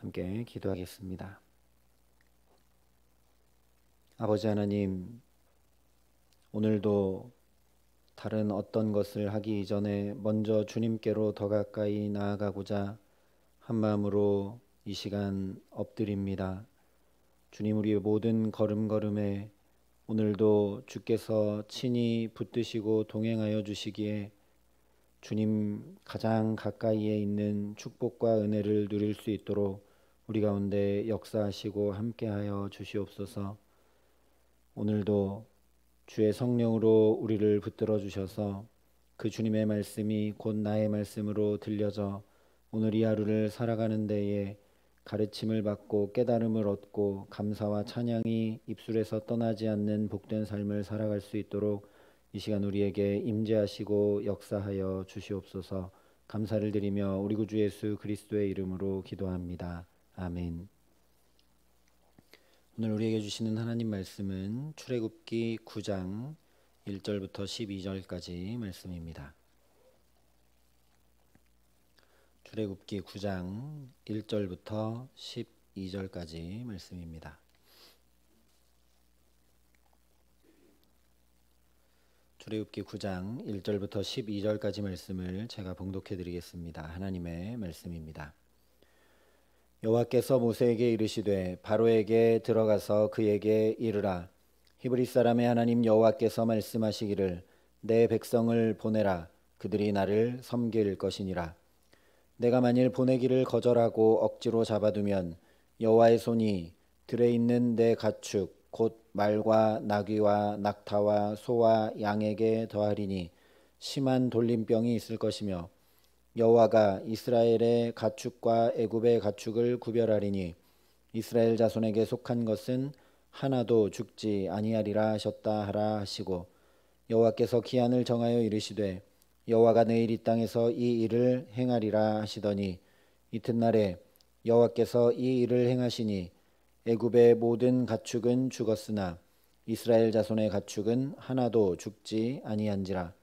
함께 기도하겠습니다. 아버지 하나님, 오늘도 다른 어떤 것을 하기 이전에 먼저 주님께로 더 가까이 나아가고자 한 마음으로 이 시간 엎드립니다. 주님, 우리의 모든 걸음걸음에 오늘도 주께서 친히 붙드시고 동행하여 주시기에 주님 가장 가까이에 있는 축복과 은혜를 누릴 수 있도록 우리 가운데 역사하시고 함께하여 주시옵소서. 오늘도 주의 성령으로 우리를 붙들어 주셔서 그 주님의 말씀이 곧 나의 말씀으로 들려져 오늘 이 하루를 살아가는 데에 가르침을 받고 깨달음을 얻고 감사와 찬양이 입술에서 떠나지 않는 복된 삶을 살아갈 수 있도록 이 시간 우리에게 임재하시고 역사하여 주시옵소서. 감사를 드리며 우리 구주 예수 그리스도의 이름으로 기도합니다. 아멘. 오늘 우리에게 주시는 하나님 말씀은 출애굽기 9장 1절부터 12절까지 말씀입니다. 출애굽기 9장 1절부터 12절까지 말씀입니다. 출애굽기 9장 1절부터 12절까지 말씀을 제가 봉독해 드리겠습니다. 하나님의 말씀입니다. 여호와께서 모세에게 이르시되 바로에게 들어가서 그에게 이르라. 히브리 사람의 하나님 여호와께서 말씀하시기를 내 백성을 보내라. 그들이 나를 섬길 것이니라. 내가 만일 보내기를 거절하고 억지로 잡아두면 여호와의 손이 들에 있는 내 가축 곧 말과 나귀와 낙타와 소와 양에게 더하리니 심한 돌림병이 있을 것이며 여호와가 이스라엘의 가축과 애굽의 가축을 구별하리니 이스라엘 자손에게 속한 것은 하나도 죽지 아니하리라 하셨다 하라 하시고 여호와께서 기한을 정하여 이르시되 여호와가 내일 이 땅에서 이 일을 행하리라 하시더니 이튿날에 여호와께서 이 일을 행하시니 애굽의 모든 가축은 죽었으나 이스라엘 자손의 가축은 하나도 죽지 아니한지라.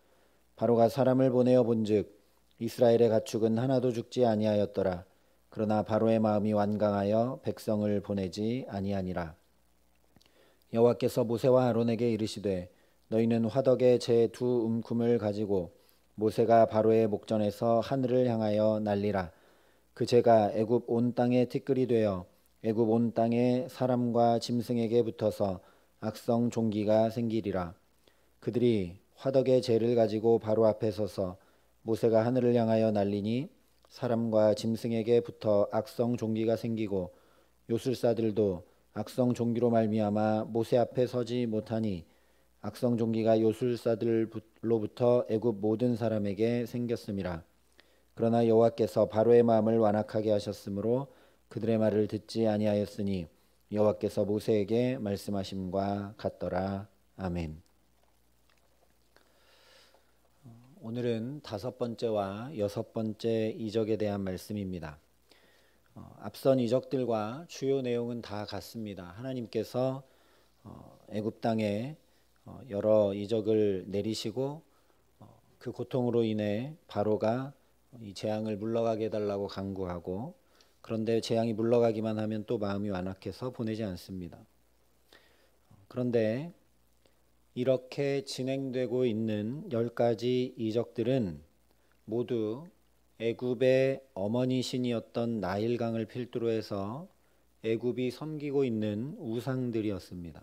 바로가 사람을 보내어 본즉 이스라엘의 가축은 하나도 죽지 아니하였더라. 그러나 바로의 마음이 완강하여 백성을 보내지 아니하니라. 여호와께서 모세와 아론에게 이르시되 너희는 화덕에 제 두 움큼을 가지고 모세가 바로의 목전에서 하늘을 향하여 날리라. 그 재가 애굽 온 땅에 티끌이 되어 애굽 온 땅에 사람과 짐승에게 붙어서 악성 종기가 생기리라. 그들이 화덕의 재를 가지고 바로 앞에 서서 모세가 하늘을 향하여 날리니 사람과 짐승에게 붙어 악성 종기가 생기고 요술사들도 악성 종기로 말미암아 모세 앞에 서지 못하니 악성 종기가 요술사들로부터 애굽 모든 사람에게 생겼음이라. 그러나 여호와께서 바로의 마음을 완악하게 하셨으므로 그들의 말을 듣지 아니하였으니 여호와께서 모세에게 말씀하심과 같더라. 아멘. 오늘은 5번째와 6번째 이적에 대한 말씀입니다. 앞선 이적들과 주요 내용은 다 같습니다. 하나님께서 애굽 땅에 여러 이적을 내리시고 그 고통으로 인해 바로가 이 재앙을 물러가게 해달라고 간구하고 그런데 재앙이 물러가기만 하면 또 마음이 완악해서 보내지 않습니다. 그런데 이렇게 진행되고 있는 10가지 이적들은 모두 애굽의 어머니 신이었던 나일강을 필두로 해서 애굽이 섬기고 있는 우상들이었습니다.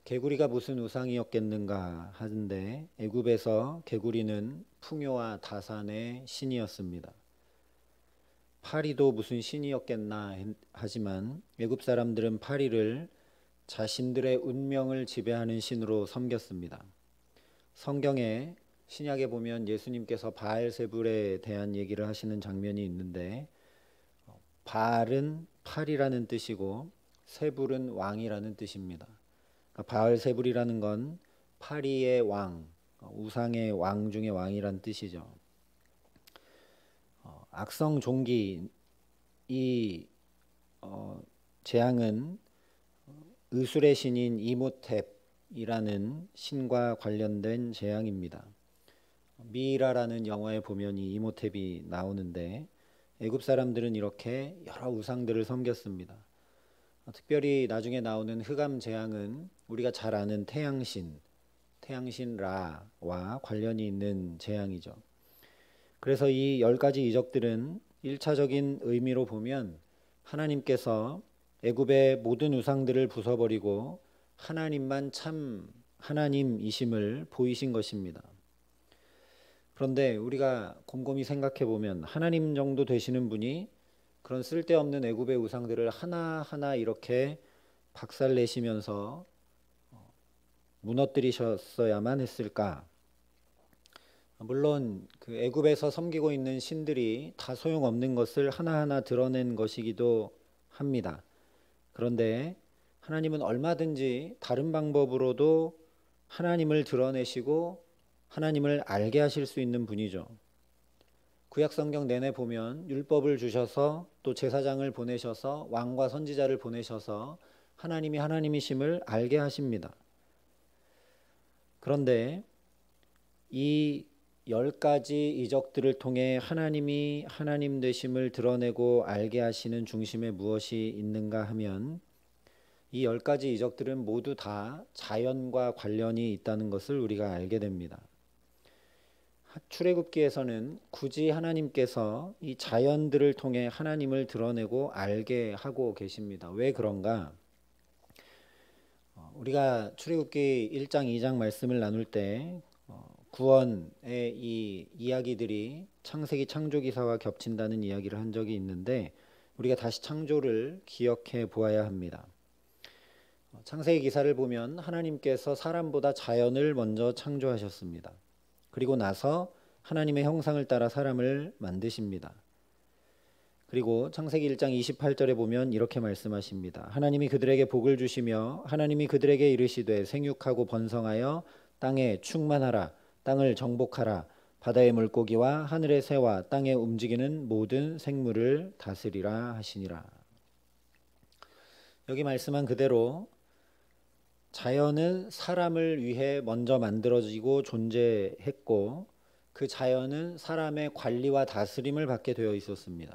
개구리가 무슨 우상이었겠는가 하는데 애굽에서 개구리는 풍요와 다산의 신이었습니다. 파리도 무슨 신이었겠나 하지만 애굽 사람들은 파리를 자신들의 운명을 지배하는 신으로 섬겼습니다. 성경에 신약에 보면 예수님께서 바알세불에 대한 얘기를 하시는 장면이 있는데 바알은 팔이라는 뜻이고 세불은 왕이라는 뜻입니다. 그러니까 바알세불이라는 건 파리의 왕, 우상의 왕 중의 왕이란 뜻이죠. 악성 종기 이 재앙은 의술의 신인 이모탭이라는 신과 관련된 재앙입니다. 미이라라는 영화에 보면 이 이모탭이 나오는데 애굽 사람들은 이렇게 여러 우상들을 섬겼습니다. 특별히 나중에 나오는 흑암 재앙은 우리가 잘 아는 태양신 라와 관련이 있는 재앙이죠. 그래서 이 10가지 이적들은 1차적인 의미로 보면 하나님께서 애굽의 모든 우상들을 부숴버리고 하나님만 참 하나님이심을 보이신 것입니다. 그런데 우리가 곰곰이 생각해 보면 하나님 정도 되시는 분이 그런 쓸데없는 애굽의 우상들을 하나하나 이렇게 박살내시면서 무너뜨리셨어야만 했을까? 물론 그 애굽에서 섬기고 있는 신들이 다 소용없는 것을 하나하나 드러낸 것이기도 합니다. 그런데 하나님은 얼마든지 다른 방법으로도 하나님을 드러내시고 하나님을 알게 하실 수 있는 분이죠. 구약성경 내내 보면 율법을 주셔서 또 제사장을 보내셔서 왕과 선지자를 보내셔서 하나님이 하나님이심을 알게 하십니다. 그런데 이 10가지 이적들을 통해 하나님이 하나님 되심을 드러내고 알게 하시는 중심에 무엇이 있는가 하면 이 10가지 이적들은 모두 다 자연과 관련이 있다는 것을 우리가 알게 됩니다. 출애굽기에서는 굳이 하나님께서 이 자연들을 통해 하나님을 드러내고 알게 하고 계십니다. 왜 그런가? 우리가 출애굽기 1장 2장 말씀을 나눌 때 구원의 이 이야기들이 창세기 창조기사와 겹친다는 이야기를 한 적이 있는데 우리가 다시 창조를 기억해 보아야 합니다. 창세기 기사를 보면 하나님께서 사람보다 자연을 먼저 창조하셨습니다. 그리고 나서 하나님의 형상을 따라 사람을 만드십니다. 그리고 창세기 1장 28절에 보면 이렇게 말씀하십니다. 하나님이 그들에게 복을 주시며 하나님이 그들에게 이르시되 생육하고 번성하여 땅에 충만하라. 땅을 정복하라. 바다의 물고기와 하늘의 새와 땅에 움직이는 모든 생물을 다스리라 하시니라. 여기 말씀한 그대로 자연은 사람을 위해 먼저 만들어지고 존재했고 그 자연은 사람의 관리와 다스림을 받게 되어 있었습니다.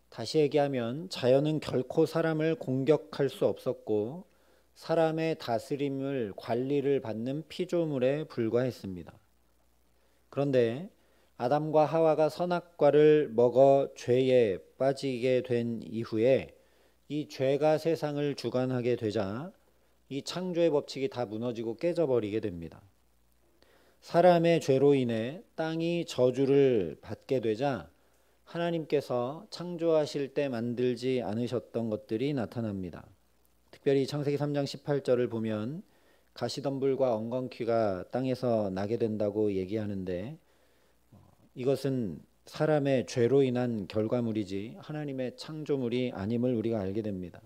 다시 얘기하면 자연은 결코 사람을 공격할 수 없었고 사람의 다스림을 관리를 받는 피조물에 불과했습니다. 그런데 아담과 하와가 선악과를 먹어 죄에 빠지게 된 이후에 이 죄가 세상을 주관하게 되자 이 창조의 법칙이 다 무너지고 깨져버리게 됩니다. 사람의 죄로 인해 땅이 저주를 받게 되자 하나님께서 창조하실 때 만들지 않으셨던 것들이 나타납니다. 특별히 창세기 3장 18절을 보면 가시덤불과 엉겅퀴가 땅에서 나게 된다고 얘기하는데 이것은 사람의 죄로 인한 결과물이지 하나님의 창조물이 아님을 우리가 알게 됩니다.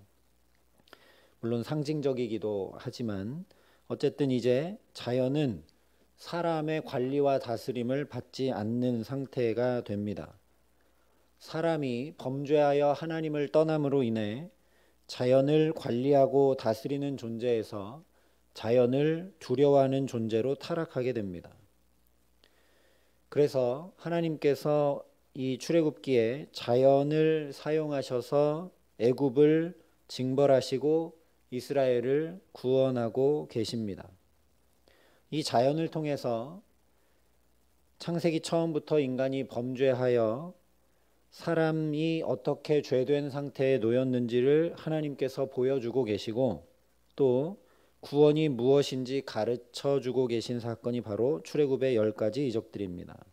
물론 상징적이기도 하지만 어쨌든 이제 자연은 사람의 관리와 다스림을 받지 않는 상태가 됩니다. 사람이 범죄하여 하나님을 떠남으로 인해 자연을 관리하고 다스리는 존재에서 자연을 두려워하는 존재로 타락하게 됩니다. 그래서 하나님께서 이 출애굽기에 자연을 사용하셔서 애굽을 징벌하시고 이스라엘을 구원하고 계십니다. 이 자연을 통해서 창세기 처음부터 인간이 범죄하여 사람이 어떻게 죄된 상태에 놓였는지를 하나님께서 보여주고 계시고 또 구원이 무엇인지 가르쳐주고 계신 사건이 바로 출애굽의 10가지 이적들입니다.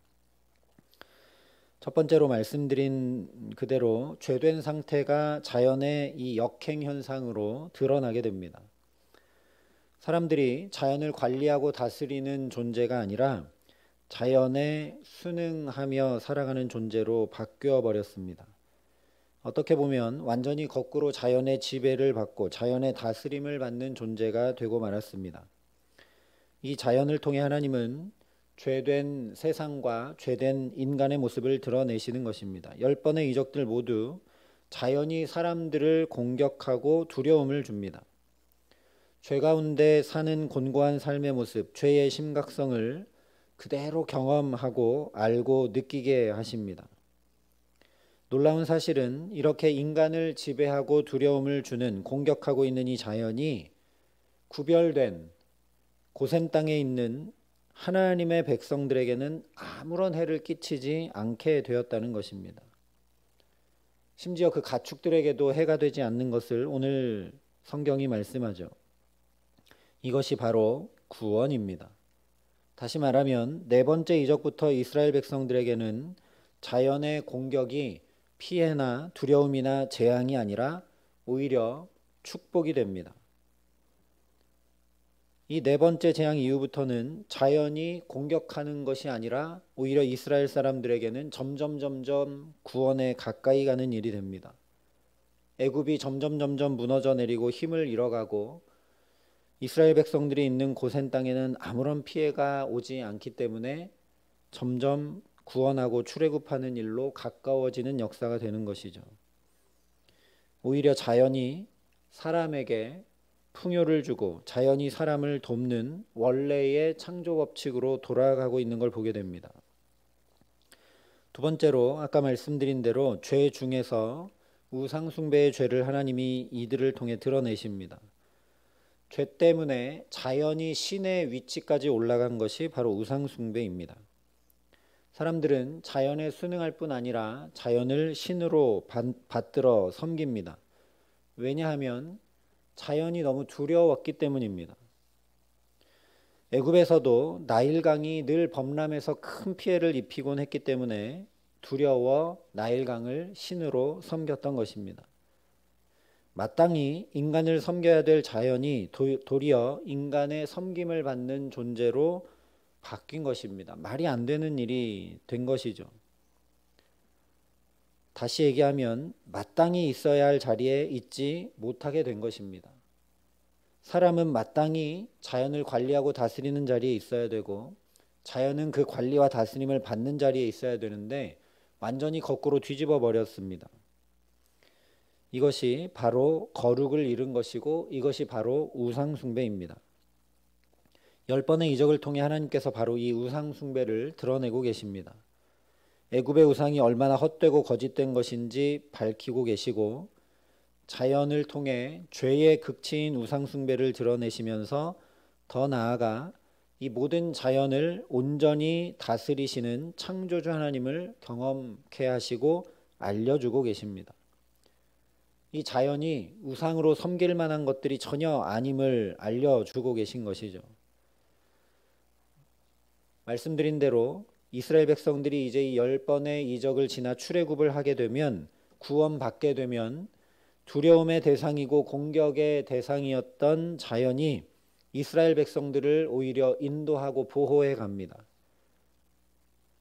첫 번째로 말씀드린 그대로 죄된 상태가 자연의 이 역행 현상으로 드러나게 됩니다. 사람들이 자연을 관리하고 다스리는 존재가 아니라 자연에 순응하며 살아가는 존재로 바뀌어 버렸습니다. 어떻게 보면 완전히 거꾸로 자연의 지배를 받고 자연의 다스림을 받는 존재가 되고 말았습니다. 이 자연을 통해 하나님은 죄된 세상과 죄된 인간의 모습을 드러내시는 것입니다. 10번의 이적들 모두 자연이 사람들을 공격하고 두려움을 줍니다. 죄 가운데 사는 곤고한 삶의 모습, 죄의 심각성을 그대로 경험하고 알고 느끼게 하십니다. 놀라운 사실은 이렇게 인간을 지배하고 두려움을 주는 공격하고 있는 이 자연이 구별된 고센 땅에 있는 하나님의 백성들에게는 아무런 해를 끼치지 않게 되었다는 것입니다. 심지어 그 가축들에게도 해가 되지 않는 것을 오늘 성경이 말씀하죠. 이것이 바로 구원입니다. 다시 말하면 네 번째 이적부터 이스라엘 백성들에게는 자연의 공격이 피해나 두려움이나 재앙이 아니라 오히려 축복이 됩니다. 이 네 번째 재앙 이후부터는 자연이 공격하는 것이 아니라 오히려 이스라엘 사람들에게는 점점 구원에 가까이 가는 일이 됩니다. 애굽이 점점 무너져 내리고 힘을 잃어가고 이스라엘 백성들이 있는 고센 땅에는 아무런 피해가 오지 않기 때문에 점점 구원하고 출애굽하는 일로 가까워지는 역사가 되는 것이죠. 오히려 자연이 사람에게 풍요를 주고 자연이 사람을 돕는 원래의 창조 법칙으로 돌아가고 있는 걸 보게 됩니다. 두 번째로 아까 말씀드린 대로 죄 중에서 우상 숭배의 죄를 하나님이 이들을 통해 드러내십니다. 죄 때문에 자연이 신의 위치까지 올라간 것이 바로 우상 숭배입니다. 사람들은 자연에 순응할 뿐 아니라 자연을 신으로 받들어 섬깁니다. 왜냐하면 자연이 너무 두려웠기 때문입니다. 애굽에서도 나일강이 늘 범람해서 큰 피해를 입히곤 했기 때문에 두려워 나일강을 신으로 섬겼던 것입니다. 마땅히 인간을 섬겨야 될 자연이 도리어 인간의 섬김을 받는 존재로 바뀐 것입니다. 말이 안 되는 일이 된 것이죠. 다시 얘기하면 마땅히 있어야 할 자리에 있지 못하게 된 것입니다. 사람은 마땅히 자연을 관리하고 다스리는 자리에 있어야 되고 자연은 그 관리와 다스림을 받는 자리에 있어야 되는데 완전히 거꾸로 뒤집어 버렸습니다. 이것이 바로 거룩을 잃은 것이고 이것이 바로 우상 숭배입니다. 10번의 이적을 통해 하나님께서 바로 이 우상 숭배를 드러내고 계십니다. 애굽의 우상이 얼마나 헛되고 거짓된 것인지 밝히고 계시고 자연을 통해 죄의 극치인 우상 숭배를 드러내시면서 더 나아가 이 모든 자연을 온전히 다스리시는 창조주 하나님을 경험케 하시고 알려주고 계십니다. 이 자연이 우상으로 섬길 만한 것들이 전혀 아님을 알려주고 계신 것이죠. 말씀드린 대로 이스라엘 백성들이 이제 이 10번의 이적을 지나 출애굽을 하게 되면 구원받게 되면 두려움의 대상이고 공격의 대상이었던 자연이 이스라엘 백성들을 오히려 인도하고 보호해 갑니다.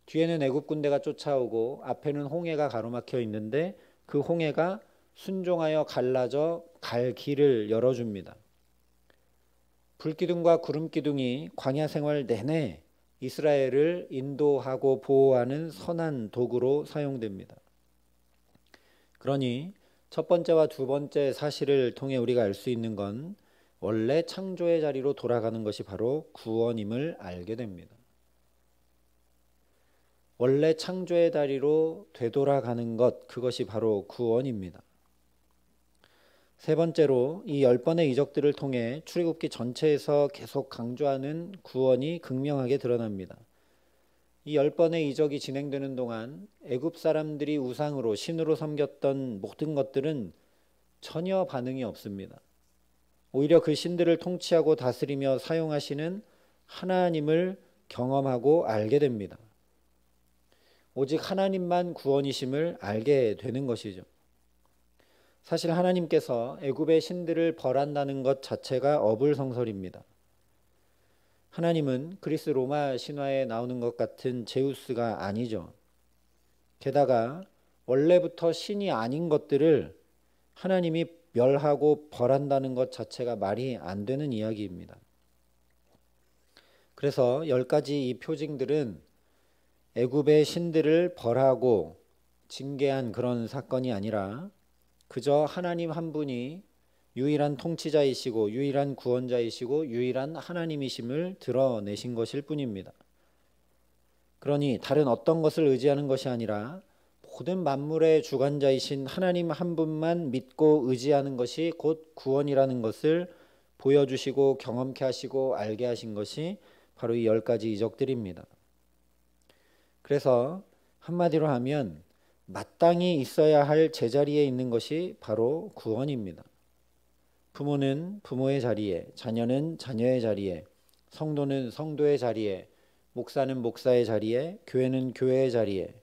뒤에는 애굽 군대가 쫓아오고 앞에는 홍해가 가로막혀 있는데 그 홍해가 순종하여 갈라져 갈 길을 열어줍니다. 불기둥과 구름기둥이 광야 생활 내내 이스라엘을 인도하고 보호하는 선한 도구로 사용됩니다. 그러니 첫 번째와 두 번째 사실을 통해 우리가 알 수 있는 건 원래 창조의 자리로 돌아가는 것이 바로 구원임을 알게 됩니다. 원래 창조의 자리로 되돌아가는 것, 그것이 바로 구원입니다. 세 번째로 이 10번의 이적들을 통해 출애굽기 전체에서 계속 강조하는 구원이 극명하게 드러납니다. 이 10번의 이적이 진행되는 동안 애굽 사람들이 우상으로 신으로 섬겼던 모든 것들은 전혀 반응이 없습니다. 오히려 그 신들을 통치하고 다스리며 사용하시는 하나님을 경험하고 알게 됩니다. 오직 하나님만 구원이심을 알게 되는 것이죠. 사실 하나님께서 애굽의 신들을 벌한다는 것 자체가 어불성설입니다. 하나님은 그리스 로마 신화에 나오는 것 같은 제우스가 아니죠. 게다가 원래부터 신이 아닌 것들을 하나님이 멸하고 벌한다는 것 자체가 말이 안 되는 이야기입니다. 그래서 10가지 이 표징들은 애굽의 신들을 벌하고 징계한 그런 사건이 아니라 그저 하나님 한 분이 유일한 통치자이시고 유일한 구원자이시고 유일한 하나님이심을 드러내신 것일 뿐입니다. 그러니 다른 어떤 것을 의지하는 것이 아니라 모든 만물의 주관자이신 하나님 한 분만 믿고 의지하는 것이 곧 구원이라는 것을 보여주시고 경험케 하시고 알게 하신 것이 바로 이 10가지 이적들입니다. 그래서 한마디로 하면 마땅히 있어야 할 제자리에 있는 것이 바로 구원입니다. 부모는 부모의 자리에, 자녀는 자녀의 자리에, 성도는 성도의 자리에, 목사는 목사의 자리에, 교회는 교회의 자리에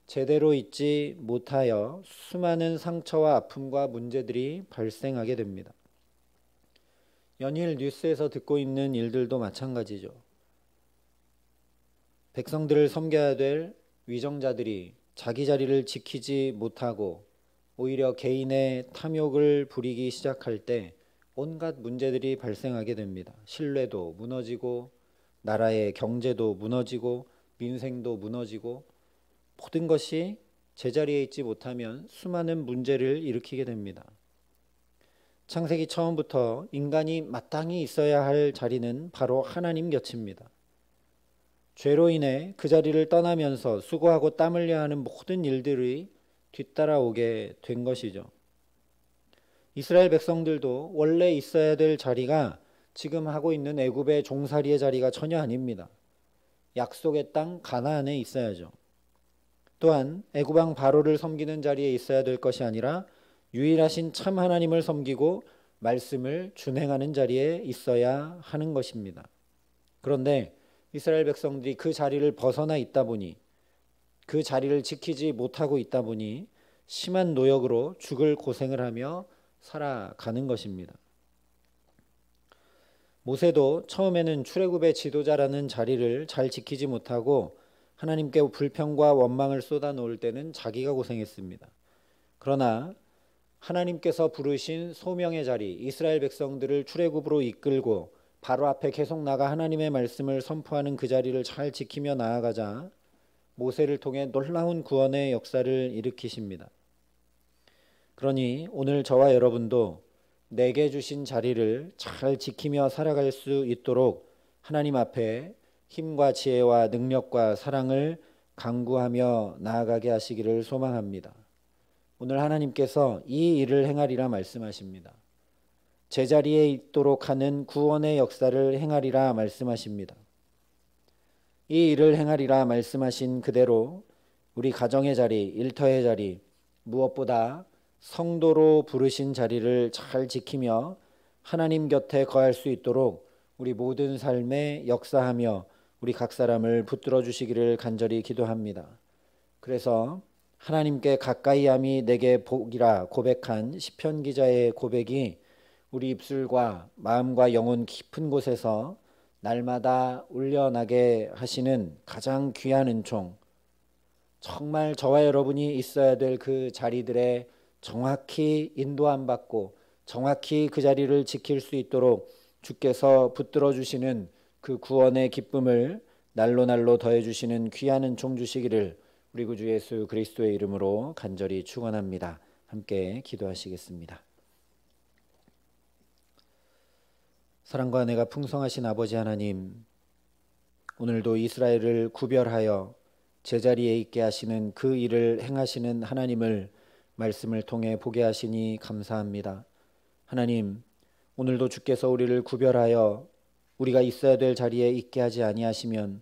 제대로 있지 못하여 수많은 상처와 아픔과 문제들이 발생하게 됩니다. 연일 뉴스에서 듣고 있는 일들도 마찬가지죠. 백성들을 섬겨야 될 위정자들이 자기 자리를 지키지 못하고 오히려 개인의 탐욕을 부리기 시작할 때 온갖 문제들이 발생하게 됩니다. 신뢰도 무너지고 나라의 경제도 무너지고 민생도 무너지고 모든 것이 제자리에 있지 못하면 수많은 문제를 일으키게 됩니다. 창세기 처음부터 인간이 마땅히 있어야 할 자리는 바로 하나님 곁입니다. 죄로 인해 그 자리를 떠나면서 수고하고 땀 흘려야 하는 모든 일들이 뒤따라오게 된 것이죠. 이스라엘 백성들도 원래 있어야 될 자리가 지금 하고 있는 애굽의 종살이의 자리가 전혀 아닙니다. 약속의 땅 가나안에 있어야죠. 또한 애굽 왕 바로를 섬기는 자리에 있어야 될 것이 아니라 유일하신 참 하나님을 섬기고 말씀을 준행하는 자리에 있어야 하는 것입니다. 그런데 이스라엘 백성들이 그 자리를 벗어나 있다 보니, 그 자리를 지키지 못하고 있다 보니 심한 노역으로 죽을 고생을 하며 살아가는 것입니다. 모세도 처음에는 출애굽의 지도자라는 자리를 잘 지키지 못하고 하나님께 불평과 원망을 쏟아놓을 때는 자기가 고생했습니다. 그러나 하나님께서 부르신 소명의 자리, 이스라엘 백성들을 출애굽으로 이끌고 바로 앞에 계속 나가 하나님의 말씀을 선포하는 그 자리를 잘 지키며 나아가자 모세를 통해 놀라운 구원의 역사를 일으키십니다. 그러니 오늘 저와 여러분도 내게 주신 자리를 잘 지키며 살아갈 수 있도록 하나님 앞에 힘과 지혜와 능력과 사랑을 간구하며 나아가게 하시기를 소망합니다. 오늘 하나님께서 이 일을 행하리라 말씀하십니다. 제자리에 있도록 하는 구원의 역사를 행하리라 말씀하십니다. 이 일을 행하리라 말씀하신 그대로 우리 가정의 자리, 일터의 자리, 무엇보다 성도로 부르신 자리를 잘 지키며 하나님 곁에 거할 수 있도록 우리 모든 삶에 역사하며 우리 각 사람을 붙들어 주시기를 간절히 기도합니다. 그래서 하나님께 가까이함이 내게 복이라 고백한 시편 기자의 고백이 우리 입술과 마음과 영혼 깊은 곳에서 날마다 울려나게 하시는 가장 귀한 은총, 정말 저와 여러분이 있어야 될 그 자리들에 정확히 인도함 받고 정확히 그 자리를 지킬 수 있도록 주께서 붙들어 주시는 그 구원의 기쁨을 날로 날로 더해 주시는 귀한 은총 주시기를 우리 구주 예수 그리스도의 이름으로 간절히 축원합니다. 함께 기도하시겠습니다. 사랑과 은혜가 풍성하신 아버지 하나님, 오늘도 이스라엘을 구별하여 제자리에 있게 하시는 그 일을 행하시는 하나님을 말씀을 통해 보게 하시니 감사합니다. 하나님, 오늘도 주께서 우리를 구별하여 우리가 있어야 될 자리에 있게 하지 아니하시면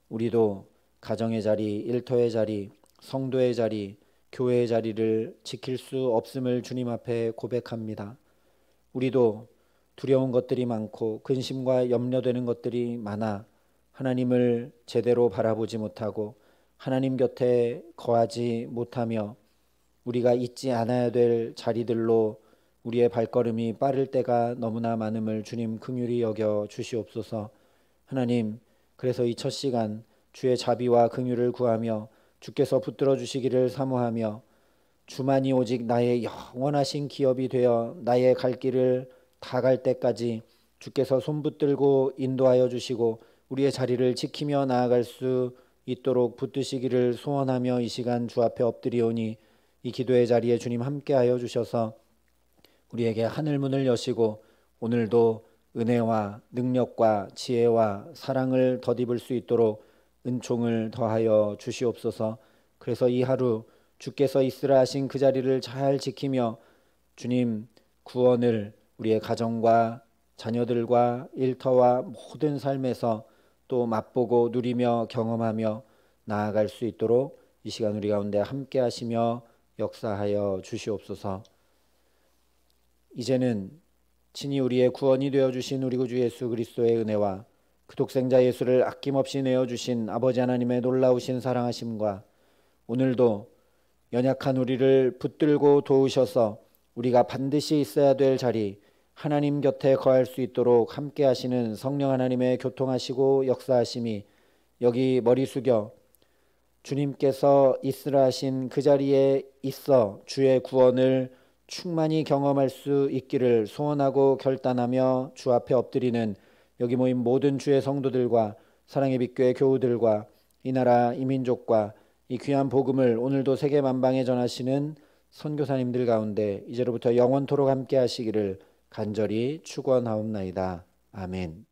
우리도 가정의 자리, 일터의 자리, 성도의 자리, 교회의 자리를 지킬 수 없음을 주님 앞에 고백합니다. 우리도 두려운 것들이 많고 근심과 염려되는 것들이 많아 하나님을 제대로 바라보지 못하고 하나님 곁에 거하지 못하며 우리가 있지 않아야 될 자리들로 우리의 발걸음이 빠를 때가 너무나 많음을 주님 긍휼히 여겨 주시옵소서. 하나님, 그래서 이 첫 시간 주의 자비와 긍휼을 구하며 주께서 붙들어 주시기를 사모하며 주만이 오직 나의 영원하신 기업이 되어 나의 갈 길을 다 갈 때까지 주께서 손붙들고 인도하여 주시고 우리의 자리를 지키며 나아갈 수 있도록 붙드시기를 소원하며 이 시간 주 앞에 엎드리오니 이 기도의 자리에 주님 함께하여 주셔서 우리에게 하늘문을 여시고 오늘도 은혜와 능력과 지혜와 사랑을 덧입을 수 있도록 은총을 더하여 주시옵소서. 그래서 이 하루 주께서 있으라 하신 그 자리를 잘 지키며 주님 구원을 우리의 가정과 자녀들과 일터와 모든 삶에서 또 맛보고 누리며 경험하며 나아갈 수 있도록 이 시간 우리 가운데 함께 하시며 역사하여 주시옵소서. 이제는 친히 우리의 구원이 되어주신 우리 구주 예수 그리스도의 은혜와 그 독생자 예수를 아낌없이 내어주신 아버지 하나님의 놀라우신 사랑하심과 오늘도 연약한 우리를 붙들고 도우셔서 우리가 반드시 있어야 될 자리 하나님 곁에 거할 수 있도록 함께 하시는 성령 하나님의 교통하시고 역사하심이 여기 머리 숙여 주님께서 있으라 하신 그 자리에 있어 주의 구원을 충만히 경험할 수 있기를 소원하고 결단하며 주 앞에 엎드리는 여기 모인 모든 주의 성도들과 사랑의 빛교회 교우들과 이 나라 이 민족과 이 귀한 복음을 오늘도 세계 만방에 전하시는 선교사님들 가운데 이제로부터 영원토록 함께 하시기를 간절히 축원하옵나이다. 아멘.